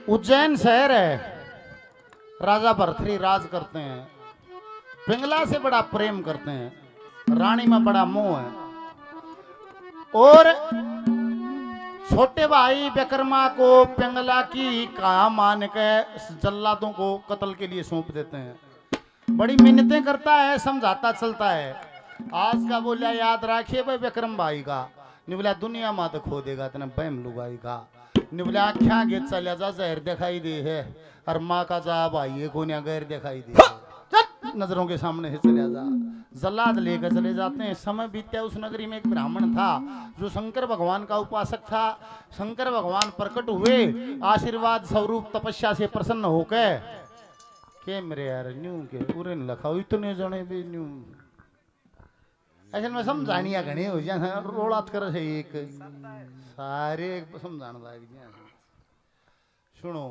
उज्जैन शहर है, राजा भरथरी राज करते हैं, पिंगला से बड़ा प्रेम करते हैं, रानी में बड़ा मोह है। और छोटे भाई विक्रमा को पिंगला की कहा मान के जल्लादों को कत्ल के लिए सौंप देते हैं। बड़ी मिन्नतें करता है, समझाता चलता है। आज का बोलिया याद रखिए भाई विक्रम भाई का, निबला दुनिया माँ तो खो देगा तेने बहम लुगाई का, निबला आख्या गे चलिया जा जहर दिखाई दे है, और माँ का जा भाई को गैर दिखाई दे है। नजरों के सामने से चले जा, जल्लाद लेकर चले जाते हैं। समय बीतता है, उस नगरी में एक ब्राह्मण था जो शंकर भगवान का उपासक था। शंकर भगवान प्रकट हुए, आशीर्वाद स्वरूप तपस्या से प्रसन्न होकर के मेरे यार न्यू के पूरे लखा इतने जने भी न्यू ऐसे में समझानिया घनी हो जाए रोड़ात कर से एक सारे समझाने लायक जी। सुनो,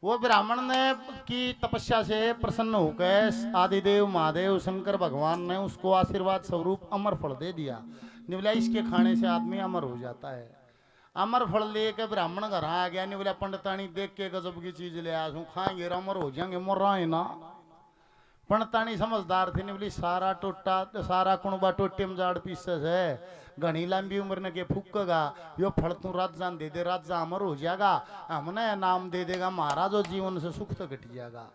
वो ब्राह्मण ने की तपस्या से प्रसन्न होकर आदिदेव महादेव शंकर भगवान ने उसको आशीर्वाद स्वरूप अमर फल दे दिया। निवला इसके खाने से आदमी अमर हो जाता है। अमर फल लेके ब्राह्मण घर आ गया। निवला पंडितानी देख के गजब की चीज ले आया, खाएंगे अमर हो जाएंगे, मर रहा है ना। पंडितानी समझदार थी, निवली सारा टोटा सारा कुणबा टोटे में जाड़ पीसे है, घनी लंबी उम्र ने के फूकेगा, यो फल तू राजा दे दे, राजा अमर हो जाएगा, हमने नाम दे देगा महाराज, और जीवन से सुख तो घट जाएगा।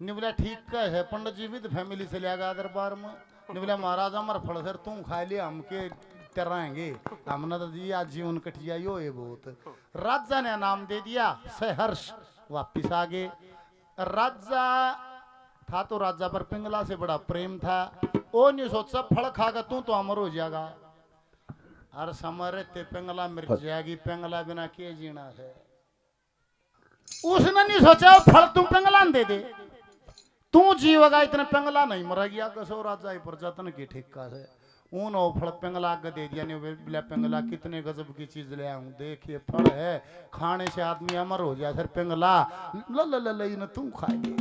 निवला ठीक है, पंडित जी विद फैमिली से लिया दरबार में। निवला महाराज अमर फल सर तू खा लिया, हमके तराएंगे, हमने तो दिया जीवन कट जाए यो ये बहुत। राजा ने नाम दे दिया, सहर्ष वापिस आ गए। राजा था तो राजा पर पिंगला से बड़ा प्रेम था। ओ नहीं सोचा फल खागा तू तो अमर हो जाएगा, हर समय रहते पिंगला मर जाएगी, पिंगला बिना के जीना है। उसने नहीं सोचा फल तू पिंगला दे दे, तू जीवेगा, इतने पिंगला नहीं मरेगी। कसो राजा पर जतन की ठिक्का से ऊन ओ फल पिंगला के दे दिया। नहीं पिंगला कितने गजब की चीज ले आऊं, देखिए फल है, खाने से आदमी अमर हो जाए। फिर पिंगला ल तू खाएगी,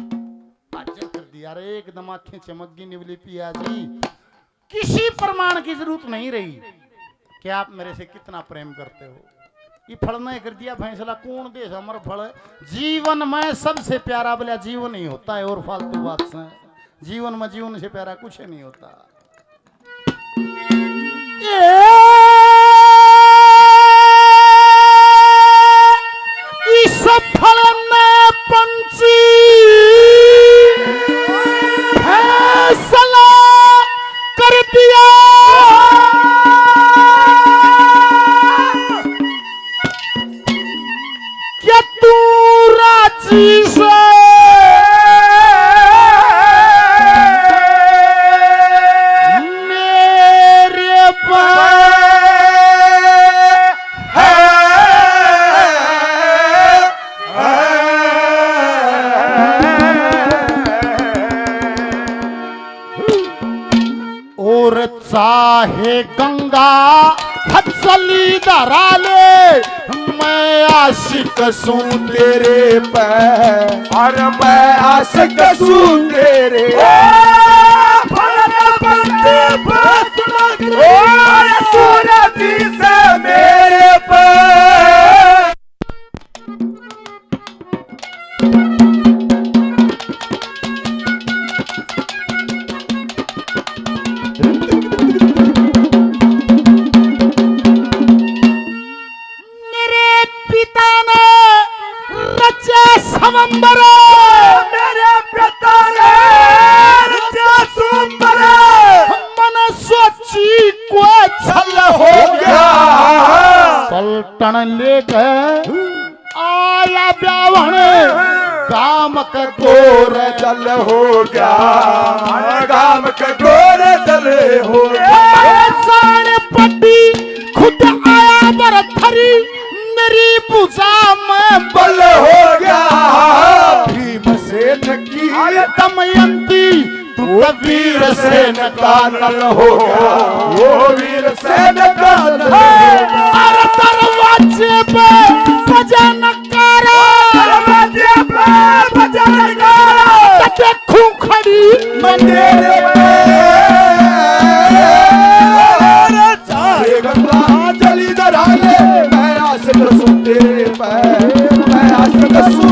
कर दिया। अरे एकदम आंखें चमक गई निवली पिया जी, किसी प्रमाण की जरूरत नहीं रही कि आप मेरे से कितना प्रेम करते हो। ये फल ने कर दिया फैसला, कौन दे अमर फल जीवन में सबसे प्यारा बोला जीवन ही होता है। और फालतू बात से जीवन में जीवन से प्यारा कुछ नहीं होता। इस फल में पंछी फैसला कर दिया, क्या तू राजी से मेरे पास चाहे गंगा हथली धरा ले, मैं आशिक सूं तेरे पे, और मैं आशिक सूं तेरे से मेरे पे। मेरे पिता ने मन सोची को छल हो गया, पलटन लेकर आया ब्यावन, काम का गोर जल हो गया, काम का गोर जल हो गया। जान पट्टी खुद आया भरथरी, मेरी भुजा में बल हो गया। भीमसेन की दमयंती वीर सेन का नल हो गया, वो वीर सेन का नल हो गया। अरे दरवाजे पे बजा नकारा, दरवाजे पे बजा नकारा, देखूं खड़ी मंदिर चाहे गंगा जली धरा ले, मैं आशिक सूं तेरे पे, मैं आशिक सूं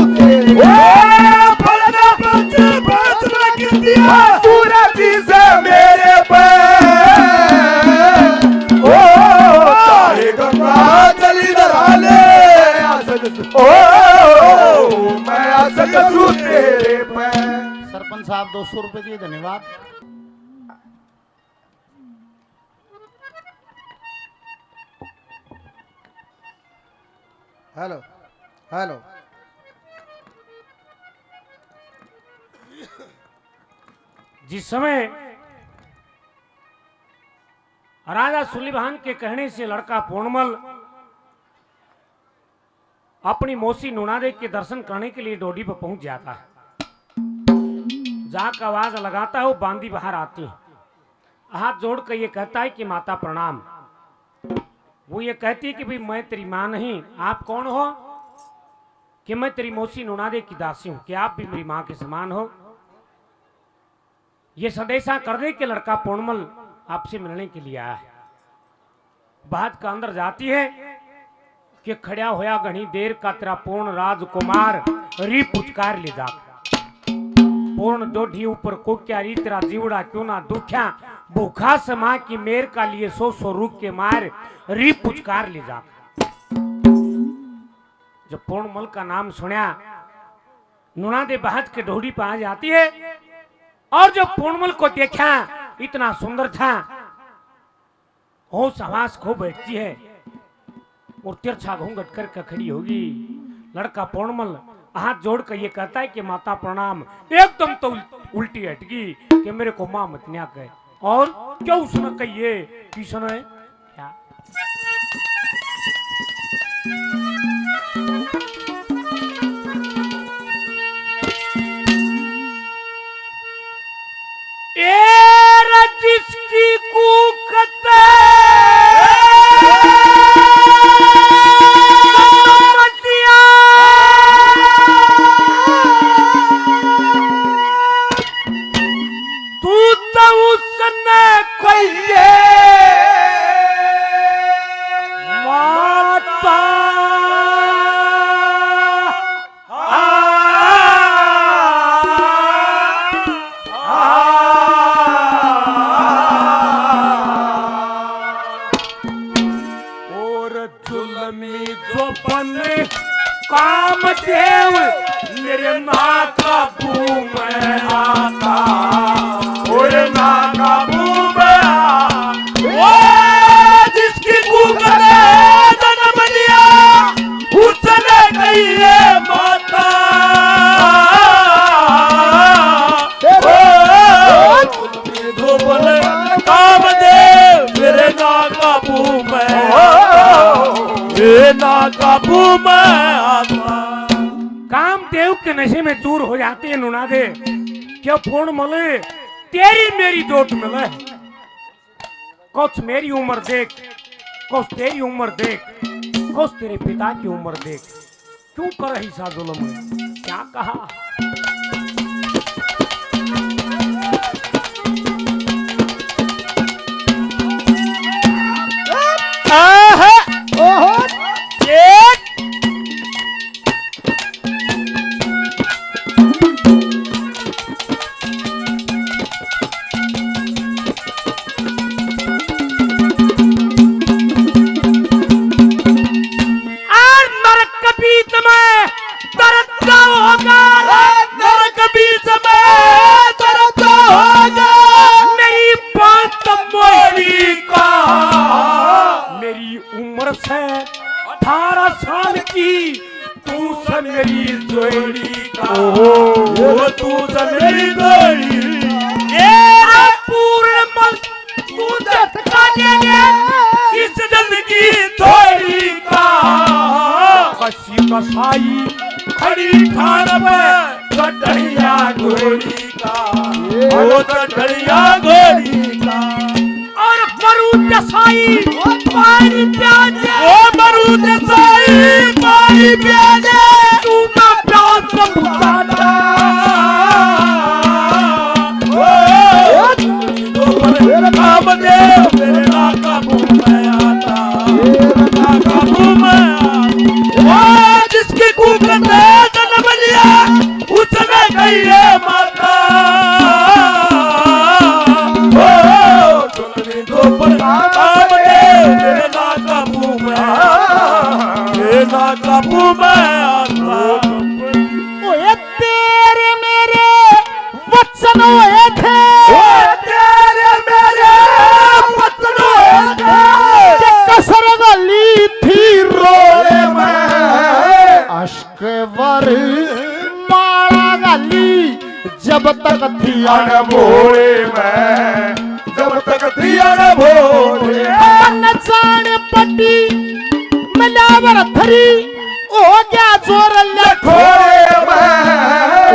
मैं आ सकूं तेरे पे। सरपंच साहब 200 रुपए दिए, धन्यवाद। Hello hello. जिस समय राजा सुलेमान के कहने से लड़का पूर्णमल अपनी मौसी नूनादेव के दर्शन करने के लिए डोडी पर पहुंच जाता है। जाकर आवाज लगाता है, वो बांदी बाहर आती है, हाथ जोड़ कर ये कहता है कि माता प्रणाम। वो ये कहती है कि भाई मैं तेरी माँ नहीं, आप कौन हो? कि मैं तेरी मौसी नूनादेव की दासी हूं, कि आप भी मेरी माँ के समान हो। ये संदेशा कर दे कि लड़का पूर्णमल आपसे मिलने के लिए आया है। बात का अंदर जाती है कि खड़ा होया घनी देर का तेरा पूर्ण राजकुमार री पुचकार ले जा। पूर्ण डोढ़ी ऊपर को क्या री तेरा जीवड़ा क्यों ना दुख्या, भूखा समा की मेर का लिए 100 रूप के मार री पुचकार ले जा। जब पूर्णमल का नाम सुना, नूनादेव बात के डोढ़ी पर आ जाती है और जब पूर्णमल को देखा, इतना सुंदर था, होश हवास खो बैठती है और तिरछा घूंघट कर खड़ी होगी। लड़का पूर्णमल हाथ जोड़ कर ये कहता है कि माता प्रणाम। एकदम तो उल्टी हटगी कि मेरे को मां मत न्या कहे। और क्यों सुन कहिए कि सुने क्या? जिसकी कूकत तू तो उसने कोई माता कामदेव मेरे माँ काबू में आता, और ना काबू में आ। वो जिसकी कूकत जन्म लिया उसने कही है माता। तो बोले कामदेव मेरे ना काबू में, ना काबू में आता। कामदेव के नशे में दूर हो जाते हैं नूनादेव। क्या पूर्णमल तेरी मेरी जोट मिले, कुछ मेरी उम्र देख, कुछ तेरी उम्र देख, कुछ तेरे पिता की उम्र देख। क्यों कर रही सा जुल्म? क्या कहा? मेरी उम्र से 18 साल की तू से मेरी जोड़ी का, वो तू से मेरी जोड़ी। पूर्णमल तू झटका दे इस जिंदगी थोड़ी का। कसी कसाई खड़ी ठाण पे चढ़िया घोड़ी का, वो चढ़िया घोड़ी का। और मरूद साई पानी प्याजे, ओ मरूद साई पानी प्याजे, तू ना प्यास बुझाता। कामदेव मेरे ना काबू में आता, ना काबू में आता। जिसकी कूकत जन्म लिया उसने कही है माता। कामदेव मेरे ना काबू में आता, ना काबू में आता। पर माला गाली जब तक थी अन भोले मैं जब तक थी अन भोले मन जाने पट्टी मिलावर थरी हो गया जोर खोले मैं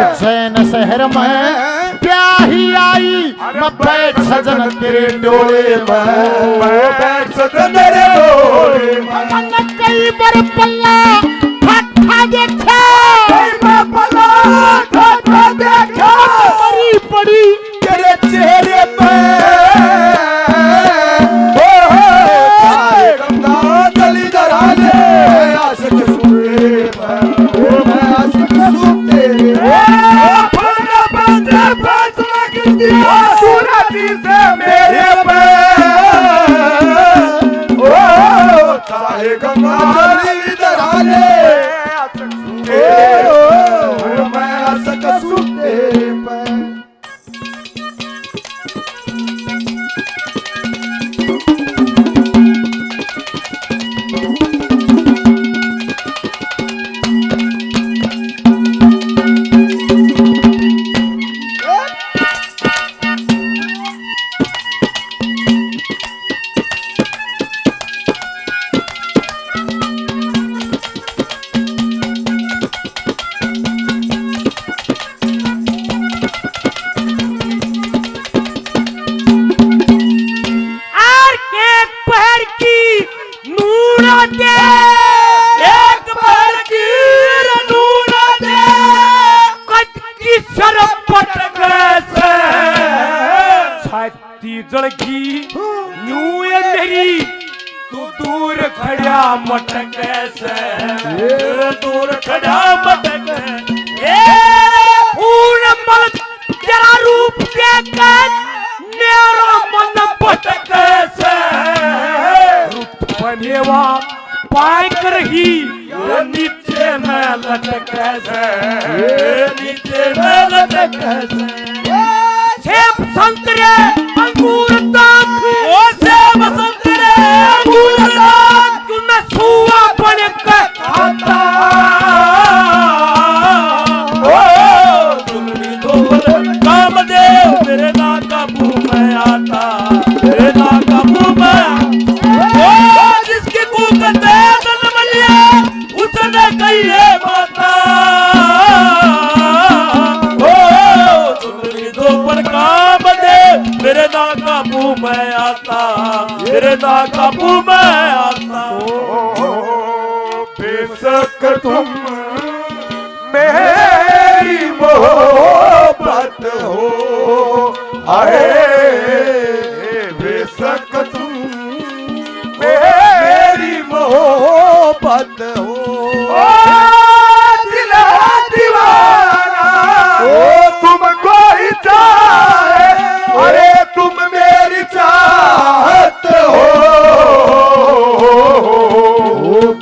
उज्जैन शहर में प्याही आई मैं बैठ सजन तेरे डोले में मैं बैठ सजन तेरे डोले में मन कई बार पल्ला ठट्ठा देखा कई बार पल्ला ठट्ठा देखा पड़ी पड़ी तेरे चेहरे पे गंगा चली दरा दे आशिक सुने मैं आशिक सुनते फैसला कर दिया सूरती से मेरे पे ओ चाहे गंगा चली दरा दे आशिक सुने मैं आशिक सुनते पे जड़की न्यू ये तेरी तू दूर खड़ा मटक से दूर खड़ा मटक मल तेरा रूप देखकर मेरा मन भटक से रूप बनेवा पाए कर ही नीचे में लटक से नीचे में लटक से सेब संतरे अंगूर दाख ओ सेब संतरे अंगूर दाख तू न सुआ बन के खाता ओ तुम भी तो काम दे मेरे ना काबू में आता मेरे ना काबू में ओ जिसके कुकते दल मलिया उसने कही है माता मेरे ना काबू में आता मेरे ना काबू में आता बेशक तुम मेरी मोहब्बत हो आए बेशक तुम मेरी मोहब्बत हो दिल दीवाना ओ तुमको ही चाहे अरे तुम मेरी चाहत हो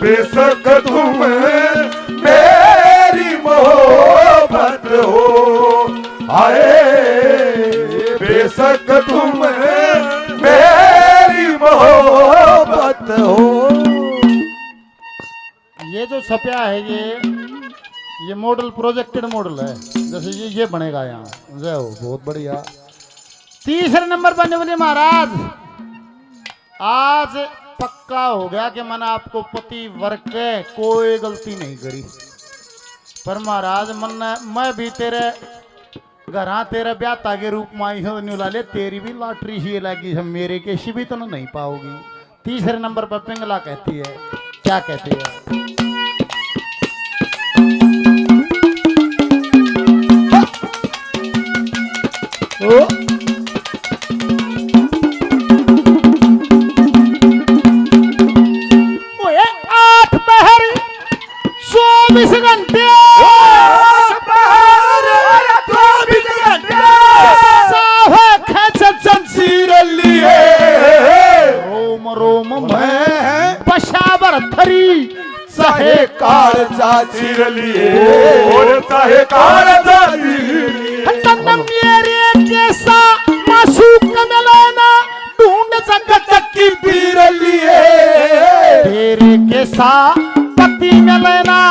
बेशक तुम मेरी मोहब्बत हो आए बेशक तुम मेरी मोहब्बत हो। ये जो छपया है ये मॉडल प्रोजेक्टेड मॉडल है जैसे ये बनेगा यहाँ जय हो बहुत बढ़िया। तीसरे नंबर पर बोले महाराज आज पक्का हो गया कि मैंने आपको पति वर्ग के कोई गलती नहीं करी पर महाराज मैं भी तेरे घर तेरे ब्याह तागे रूप में आई हूँ न्यू लाले तेरी भी लॉटरी ही लगी है मेरे केशी भी तो नहीं पाओगी। तीसरे नंबर पर पिंगला कहती है क्या कहती है ओए 8 पहर 24 घंटे रोम में पशावर थरी चाहे कार चाची लिए और चाहे कार चाची मेरे जैसा मासूक मिलाना ढूंढ सकत की पीर लिए तेरे के साथ पति मिलना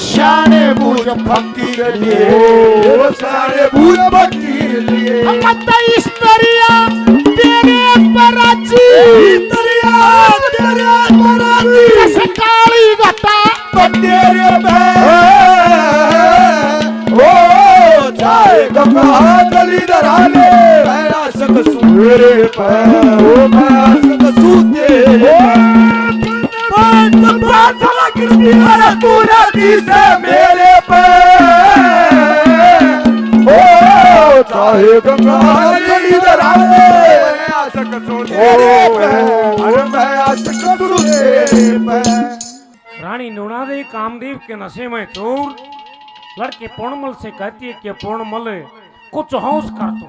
शाने बूझ भूत फकीर लिए, वो सारे भूत फकीर लिए। मत स्त्रिया तेरे पराची, स्त्रिया तेरे पराची, जैसे काली घटा तेरे पे ओ चाहे गंगा गली दराने, मैं आसक सूरे पे, ओ मैं आसक सूते पूरा से मेरे पे, ओ चाहे गंगा गली दराने, मैं आसक सूते पे, अरे मैं आसक सूते पे। रानी नूनादेवी कामदेव के नशे में चूर लड़के पूर्णमल से कहती है कि पूर्णमल कुछ होश कर तू,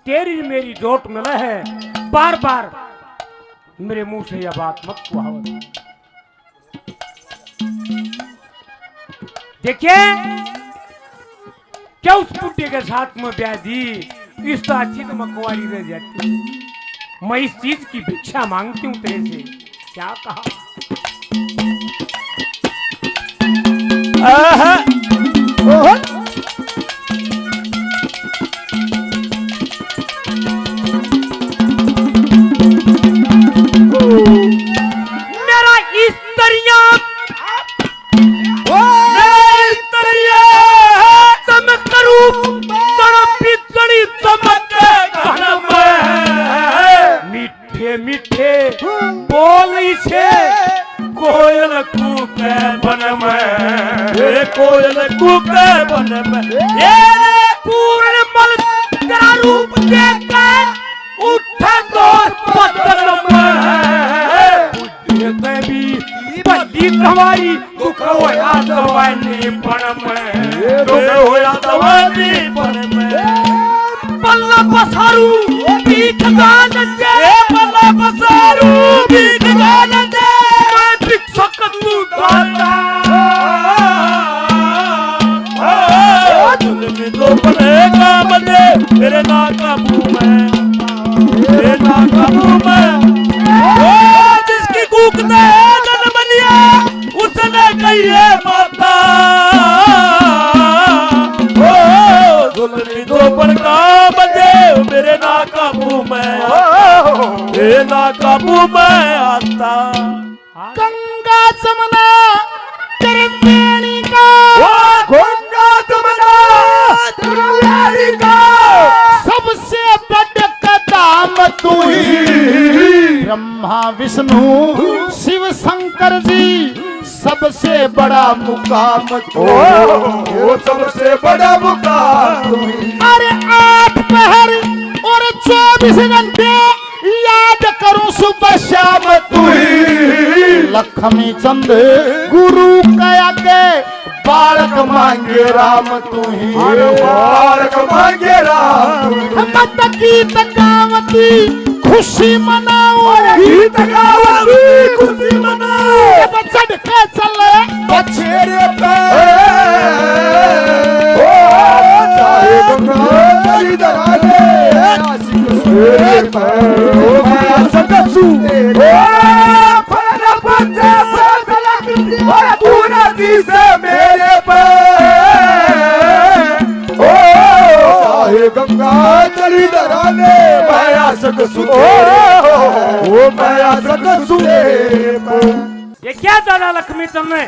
तेरी मेरी जोट मिले है, बार बार मेरे मुंह से यह बात मत कुहावत। देखिए क्या उस पुट्टे के साथ में ब्याह दी, इस तो अच्छी तो मकवारी रह जाती। मैं इस चीज की भिक्षा मांगती हूँ तेरे से, क्या कहा? मेरा स्त्रियां चमक रूप पिछड़ी चमक मीठे मीठे बोल से कोयल कूके बन में, कोयल कूके बन में, ये पूर्ण मल तेरा रूप देखकर उठा गोर पत्थर में, बुद्धि भी बड़ी तुम्हारी दुख होया दवानी पण में, दुख होया दवानी पण में। पल्ला पसारू बीच गान दे, पल्ला पसारू बीच गान दे, मैं भिक्षक तू दाता, जुल्मी तो बने काम दे तेरे ना काबू में, तेरे ना काबू में। ओ जिसकी कूक दे जन्म लिया उसने कही है माता, ओ जुल्मी तो बन काम दे मेरे ना काबू में, मेरे ना काबू में आता। गंगा जमुना तेरे बेड़ी का, गंगा जमुना तेरे का, सबसे बड़ कदम तू ही, ब्रह्मा विष्णु शिव शंकर जी सबसे बड़ा मुकाम तू। वो सबसे बड़ा मुकाम तुम्ही। अरे 8 पहर और 24 घंटे याद करूं सुबह शाम तू ही, लक्ष्मी चंद गुरु कया के बालक मांगे राम तू ही, बालक मांगे राम मत गीत गावती खुशी मनाओ, गीत गावती खुशी मनाओ, चढ़ के चले बछेरे पे, ओ चाहे गंगा गली दराने, आशिक सूरे पे, ओ मैं आशिक सूरे, ओ फला बच्चे फला कृति, ओ पूरा से मेरे पे, ओ चाहे गंगा गली दराने, मैं आशिक सूरे, ओ मैं आशिक सूरे पे। ये क्या दादा लक्ष्मी चंद ने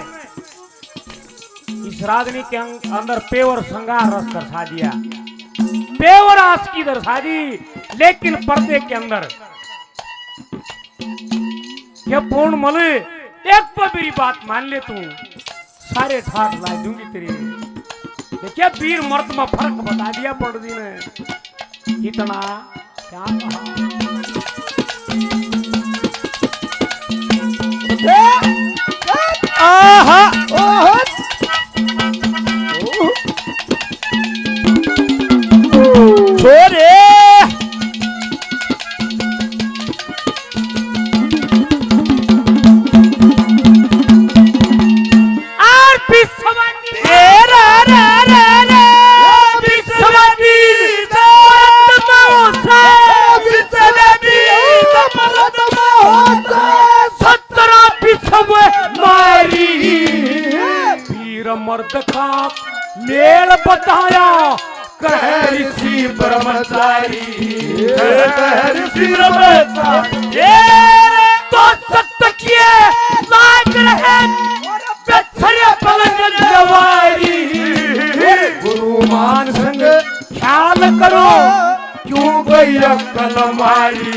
इस रागनी के अंदर पेवर श्रृंगार रस दर्शा दिया, पेवर आस्की दर्शा दी, लेकिन पर्दे के अंदर ये पूर्ण मल एक पर मेरी बात मान ले तू, सारे ठाठ ला दूंगी तेरी। देखिए वीर मर्द में फर्क बता दिया पंडित जी ने, इतना क्या कहा। आहा ओह छोरे और विश्ववती रे रे रे रे विश्ववती मर्द सखा मेल बताया कह ऋषि ब्रह्मचारी कह ऋषि ब्रह्मचारी ये तो सत्य किए लाग रहे बेछरे पलंग जवारी गुरु मान संग ख्याल करो क्यों गई अक्कल मारी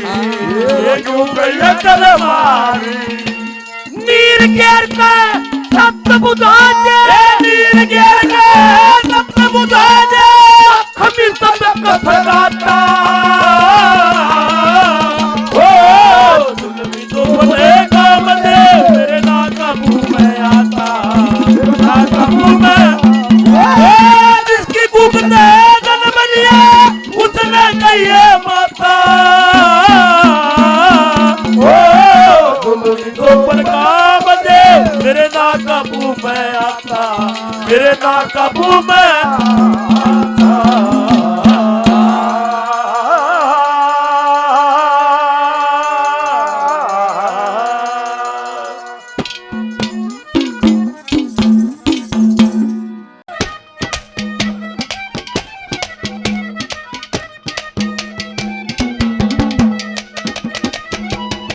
क्यों गई अक्कल मारी नीर गेर का सत्य बुझा दे नीर गेर का सत्य बुझा दे खमी सब कथा गाता ओ जुल्मी तो बने काम दे मेरे ना काबू में आता ना काबू में जिसकी भूख ने जन्म लिया उसने कहिए माता ओ जुल्मी तो बने काम दे मेरे ना काबू में आता मेरे ना काबू में